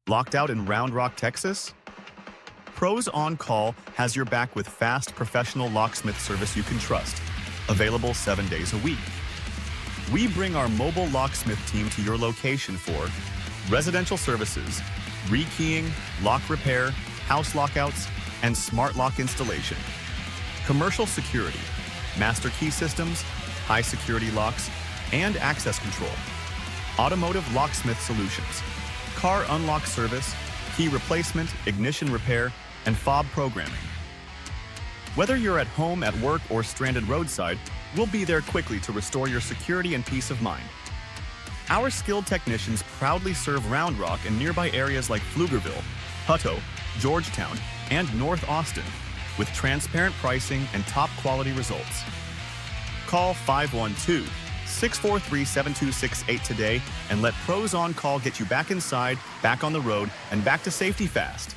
Locked out in Round Rock, Texas? Pros On Call has your back with fast, professional locksmith service you can trust. Available 7 days a week. We bring our mobile locksmith team to your location for residential services, rekeying, lock repair, house lockouts, and smart lock installation. Commercial security, master key systems, high security locks, and access control. Automotive locksmith solutions, car unlock service, key replacement, ignition repair, and fob programming. Whether you're at home, at work, or stranded roadside, we'll be there quickly to restore your security and peace of mind. Our skilled technicians proudly serve Round Rock and nearby areas like Pflugerville, Hutto, Georgetown, and North Austin, with transparent pricing and top quality results. Call 512-643-7268 today and let Pros On Call get you back inside, back on the road, and back to safety fast.